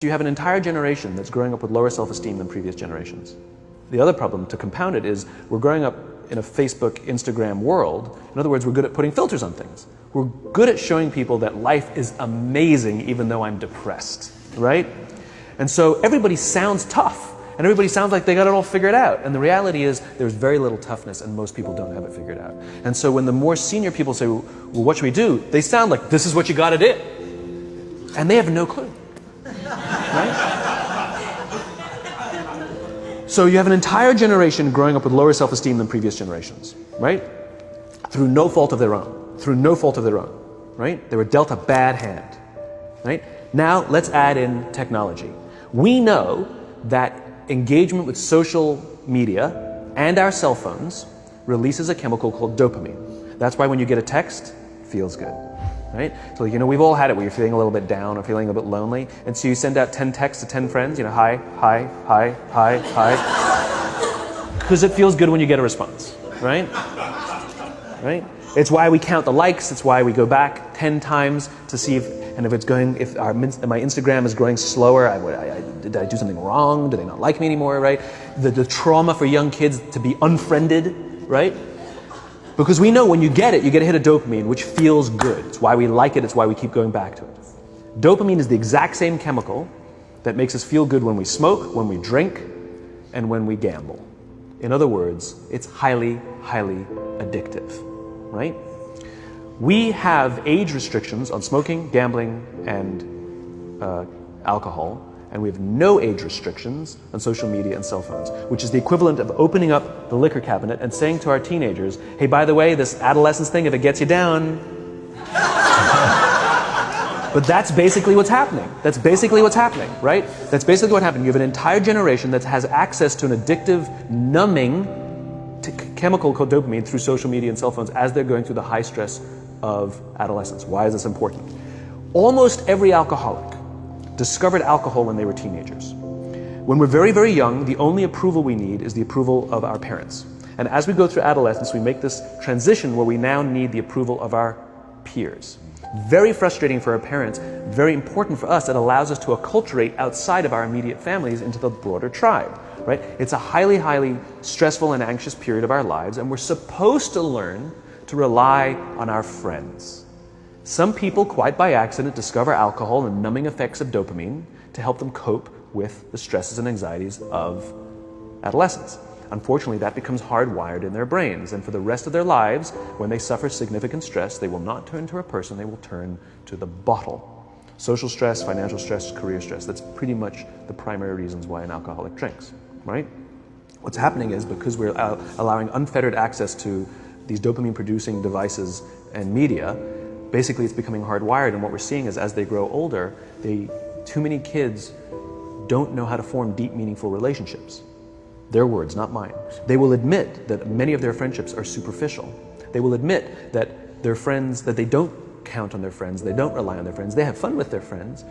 You have an entire generation that's growing up with lower self-esteem than previous generations. The other problem, to compound it, is we're growing up in a Facebook, Instagram world. In other words, we're good at putting filters on things. We're good at showing people that life is amazing even though I'm depressed, right? And so everybody sounds tough, and everybody sounds like they got it all figured out. And the reality is there's very little toughness, and most people don't have it figured out. And so when the more senior people say, well, what should we do? They sound like, this is what you gotta do. And they have no clue. Right? So you have an entire generation growing up with lower self-esteem than previous generations, right? Through no fault of their own. Through no fault of their own, right? They were dealt a bad hand, right? Now let's add in technology. We know that engagement with social media and our cell phones releases a chemical called dopamine. That's why when you get a text, it feels good. Right? So, we've all had it where you're feeling a little bit down or feeling a bit lonely. And so you send out 10 texts to 10 friends, hi, hi, hi, hi, hi. Because it feels good when you get a response, right? Right? It's why we count the likes. It's why we go back 10 times to see if my Instagram is growing slower, did I do something wrong? Do they not like me anymore, right? The trauma for young kids to be unfriended, right? Because we know when you get a hit of dopamine, which feels good. It's why we like it. It's why we keep going back to it. Dopamine is the exact same chemical that makes us feel good when we smoke, when we drink, and when we gamble. In other words, it's highly, highly addictive, right? We have age restrictions on smoking, gambling, and alcohol. And we have no age restrictions on social media and cell phones, which is the equivalent of opening up the liquor cabinet and saying to our teenagers, hey, by the way, this adolescence thing, if it gets you down. But that's basically what's happening. That's basically what's happening, right? That's basically what happened. You have an entire generation that has access to an addictive, numbing chemical called dopamine through social media and cell phones as they're going through the high stress of adolescence. Why is this important? Almost every alcoholic discovered alcohol when they were teenagers. When we're very, very young, the only approval we need is the approval of our parents. And as we go through adolescence, we make this transition where we now need the approval of our peers. Very frustrating for our parents, very important for us. It allows us to acculturate outside of our immediate families into the broader tribe, right? It's a highly, highly stressful and anxious period of our lives, and we're supposed to learn to rely on our friends. Some people, quite by accident, discover alcohol and numbing effects of dopamine to help them cope with the stresses and anxieties of adolescence. Unfortunately, that becomes hardwired in their brains, and for the rest of their lives, when they suffer significant stress, they will not turn to a person, they will turn to the bottle. Social stress, financial stress, career stress, that's pretty much the primary reasons why an alcoholic drinks, right? What's happening is because we're allowing unfettered access to these dopamine-producing devices and media, basically it's becoming hardwired, and what we're seeing is as they grow older, too many kids don't know how to form deep, meaningful relationships. Their words, not mine. They will admit that many of their friendships are superficial. They will admit that their friends, that they don't count on their friends, they don't rely on their friends, they have fun with their friends,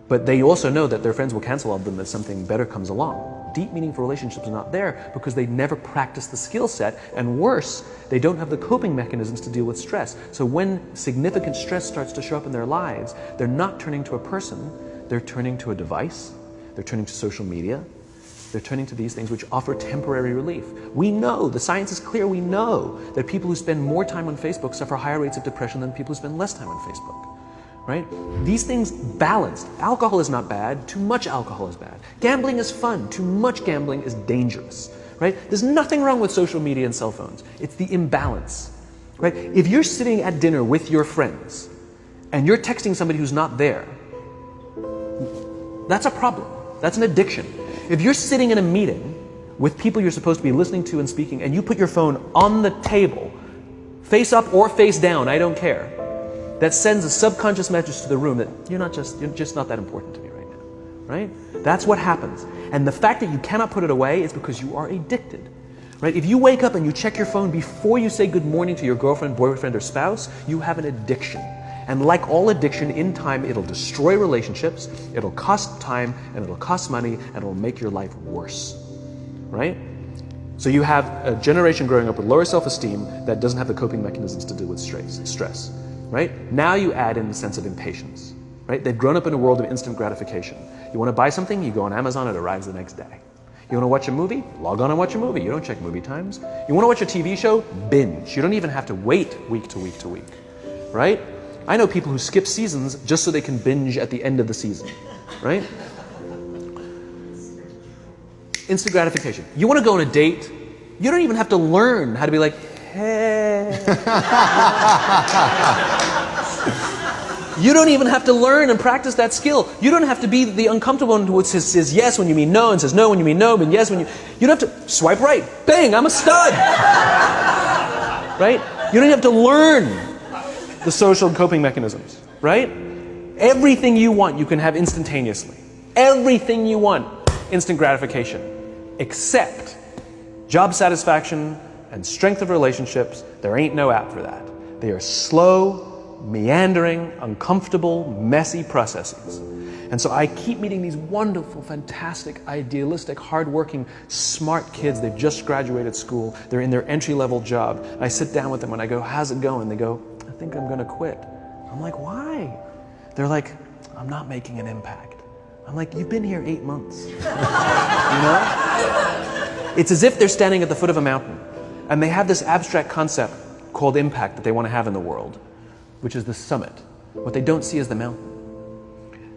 but they also know that their friends will cancel on them if something better comes along. Deep, meaningful relationships are not there because they never practice the skill set, and worse, they don't have the coping mechanisms to deal with stress. So when significant stress starts to show up in their lives, they're not turning to a person, they're turning to a device, they're turning to social media, they're turning to these things which offer temporary relief. We know, the science is clear, we know that people who spend more time on Facebook suffer higher rates of depression than people who spend less time on Facebook. Right? These things balanced. Alcohol is not bad, too much alcohol is bad. Gambling is fun, too much gambling is dangerous. Right? There's nothing wrong with social media and cell phones. It's the imbalance. Right? If you're sitting at dinner with your friends and you're texting somebody who's not there, that's a problem. That's an addiction. If you're sitting in a meeting with people you're supposed to be listening to and speaking, and you put your phone on the table, face up or face down, I don't care, that sends a subconscious message to the room that you're just not that important to me right now, right? That's what happens. And the fact that you cannot put it away is because you are addicted, right? If you wake up and you check your phone before you say good morning to your girlfriend, boyfriend, or spouse, you have an addiction. And like all addiction, in time, it'll destroy relationships, it'll cost time, and it'll cost money, and it'll make your life worse, right? So you have a generation growing up with lower self-esteem that doesn't have the coping mechanisms to deal with stress. Right? Now you add in the sense of impatience. right? They've grown up in a world of instant gratification. You want to buy something, you go on Amazon, it arrives the next day. You want to watch a movie? Log on and watch a movie. You don't check movie times. You want to watch a TV show? Binge. You don't even have to wait week to week to week, right? I know people who skip seasons just so they can binge at the end of the season, right? Instant gratification. You want to go on a date? You don't even have to learn how to be like, hey. You don't even have to learn and practice that skill. You don't have to be the uncomfortable one who says yes when you mean no and says no when you mean no and yes when you... You don't have to swipe right. Bang, I'm a stud. Right? You don't have to learn the social coping mechanisms. Right? Everything you want you can have instantaneously. Everything you want, instant gratification. Except job satisfaction and strength of relationships, there ain't no app for that. They are slow, meandering, uncomfortable, messy processes. And so I keep meeting these wonderful, fantastic, idealistic, hardworking, smart kids. They've just graduated school. They're in their entry-level job. And I sit down with them and I go, how's it going? They go, I think I'm going to quit. I'm like, why? They're like, I'm not making an impact. I'm like, you've been here 8 months. You know? It's as if they're standing at the foot of a mountain and they have this abstract concept called impact that they want to have in the world, which is the summit. What they don't see is the mountain.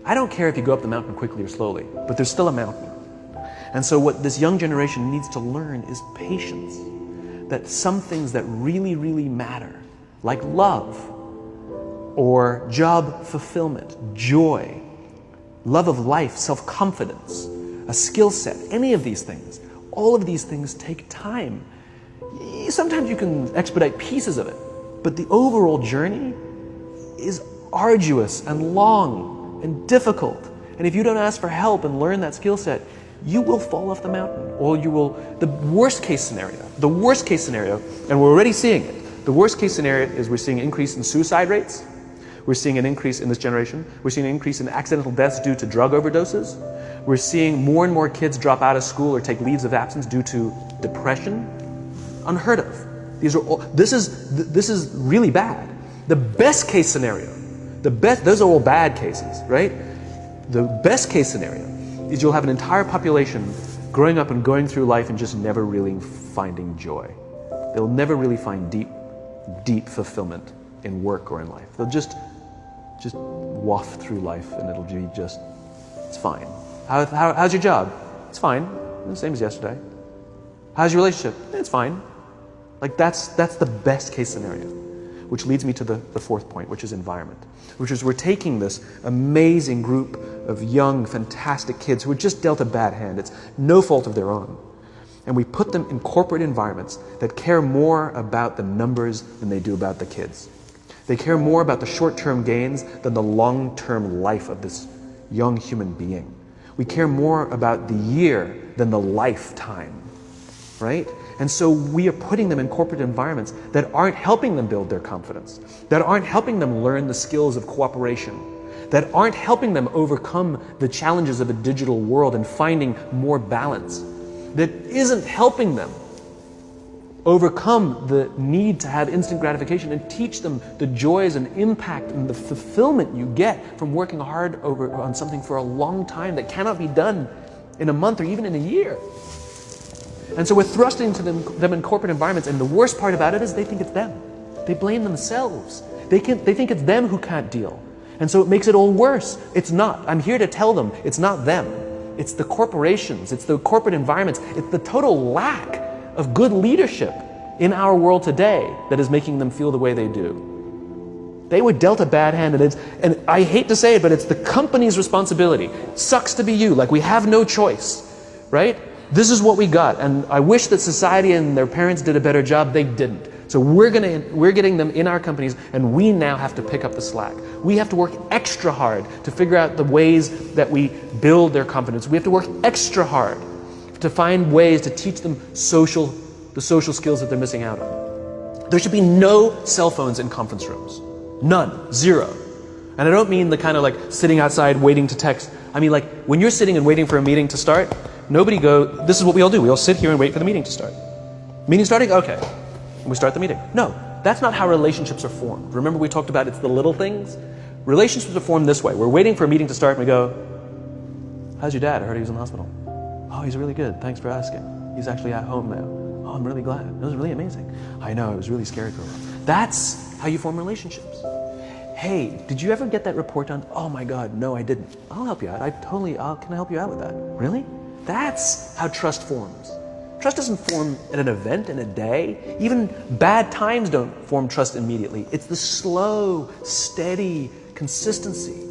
I don't care if you go up the mountain quickly or slowly, but there's still a mountain. And so what this young generation needs to learn is patience. That some things that really, really matter, like love, or job fulfillment, joy, love of life, self-confidence, a skill set, any of these things, all of these things take time. Sometimes you can expedite pieces of it, but the overall journey is arduous and long and difficult. And if you don't ask for help and learn that skill set, you will fall off the mountain. Or you will, the worst case scenario, and we're already seeing it, the worst case scenario is we're seeing an increase in suicide rates. We're seeing an increase in this generation. We're seeing an increase in accidental deaths due to drug overdoses. We're seeing more and more kids drop out of school or take leaves of absence due to depression. Unheard of. This is really bad. The best case scenario, those are all bad cases, right? The best case scenario is you'll have an entire population growing up and going through life and just never really finding joy. They'll never really find deep fulfillment in work or in life. They'll just waft through life and it'll be just, it's fine. How's your job? It's fine. The same as yesterday. How's your relationship? It's fine. Like that's the best case scenario. Which leads me to the fourth point, which is environment. Which is we're taking this amazing group of young, fantastic kids who were just dealt a bad hand. It's no fault of their own. And we put them in corporate environments that care more about the numbers than they do about the kids. They care more about the short-term gains than the long-term life of this young human being. We care more about the year than the lifetime, right? And so we are putting them in corporate environments that aren't helping them build their confidence, that aren't helping them learn the skills of cooperation, that aren't helping them overcome the challenges of a digital world and finding more balance, that isn't helping them overcome the need to have instant gratification and teach them the joys and impact and the fulfillment you get from working hard on something for a long time that cannot be done in a month or even in a year. And so we're thrusting to them in corporate environments, and the worst part about it is they think it's them. They blame themselves. They think it's them who can't deal. And so it makes it all worse. It's not. I'm here to tell them it's not them. It's the corporations. It's the corporate environments. It's the total lack of good leadership in our world today that is making them feel the way they do. They were dealt a bad hand, and I hate to say it, but it's the company's responsibility. It sucks to be you. Like, we have no choice, right? This is what we got, and I wish that society and their parents did a better job. They didn't. So we're getting them in our companies, and we now have to pick up the slack. We have to work extra hard to figure out the ways that we build their confidence. We have to work extra hard to find ways to teach them the social skills that they're missing out on. There should be no cell phones in conference rooms. None. Zero. And I don't mean the kind of like sitting outside waiting to text. I mean like when you're sitting and waiting for a meeting to start, this is what we all do. We all sit here and wait for the meeting to start. Meeting starting? Okay. And we start the meeting. No, that's not how relationships are formed. Remember we talked about it's the little things? Relationships are formed this way. We're waiting for a meeting to start and we go, how's your dad? I heard he was in the hospital. Oh, he's really good. Thanks for asking. He's actually at home now. Oh, I'm really glad. It was really amazing. I know, it was really scary for a while. That's how you form relationships. Hey, did you ever get that report done? Oh my God, no, I didn't. I'll help you out. Can I help you out with that? Really? That's how trust forms. Trust doesn't form at an event in a day. Even bad times don't form trust immediately. It's the slow, steady consistency.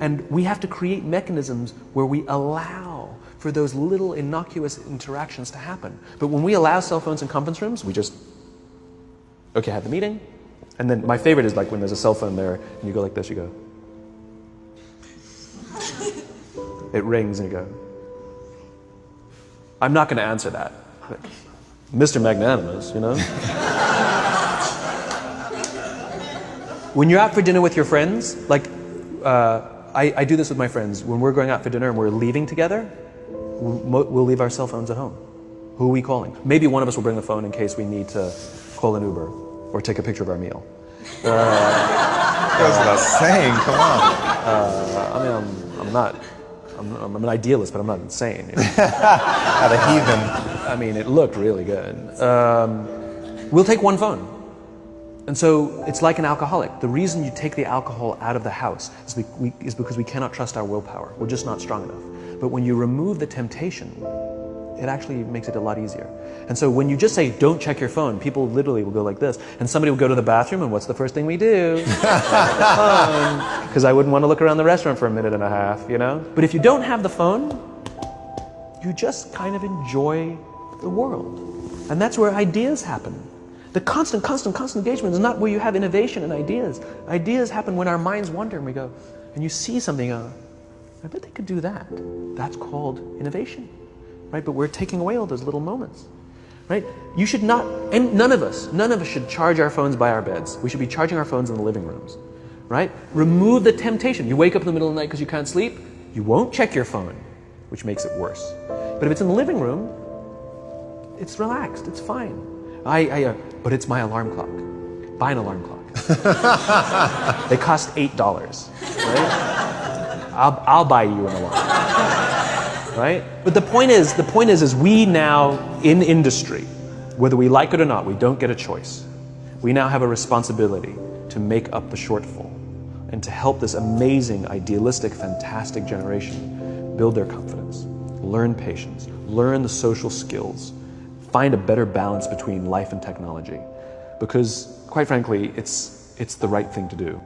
And we have to create mechanisms where we allow for those little innocuous interactions to happen. But when we allow cell phones in conference rooms, we just, okay, have the meeting. And then my favorite is like when there's a cell phone there and you go like this, you go. It rings and you go. I'm not going to answer that. Like, Mr. Magnanimous, you know? When you're out for dinner with your friends, like I do this with my friends. When we're going out for dinner and we're leaving together, we'll leave our cell phones at home. Who are we calling? Maybe one of us will bring the phone in case we need to call an Uber or take a picture of our meal. Goes without saying, come on. I'm an idealist, but I'm not insane. You know? At a heathen. I mean, it looked really good. We'll take one phone. And so it's like an alcoholic. The reason you take the alcohol out of the house is because we cannot trust our willpower. We're just not strong enough. But when you remove the temptation, it actually makes it a lot easier. And so when you just say, don't check your phone, people literally will go like this. And somebody will go to the bathroom, and what's the first thing we do? Because I wouldn't want to look around the restaurant for a minute and a half, you know? But if you don't have the phone, you just kind of enjoy the world. And that's where ideas happen. The constant engagement is not where you have innovation and ideas. Ideas happen when our minds wander and we go, and you see something, I bet they could do that. That's called innovation, right? But we're taking away all those little moments, right? You should not, and none of us should charge our phones by our beds. We should be charging our phones in the living rooms, right? Remove the temptation. You wake up in the middle of the night because you can't sleep, you won't check your phone, which makes it worse. But if it's in the living room, it's relaxed, it's fine. But it's my alarm clock. Buy an alarm clock. They cost $8, right? I'll buy you an alarm, right? But the point is we now in industry, whether we like it or not, we don't get a choice. We now have a responsibility to make up the shortfall and to help this amazing, idealistic, fantastic generation build their confidence, learn patience, learn the social skills, find a better balance between life and technology, because quite frankly, it's the right thing to do.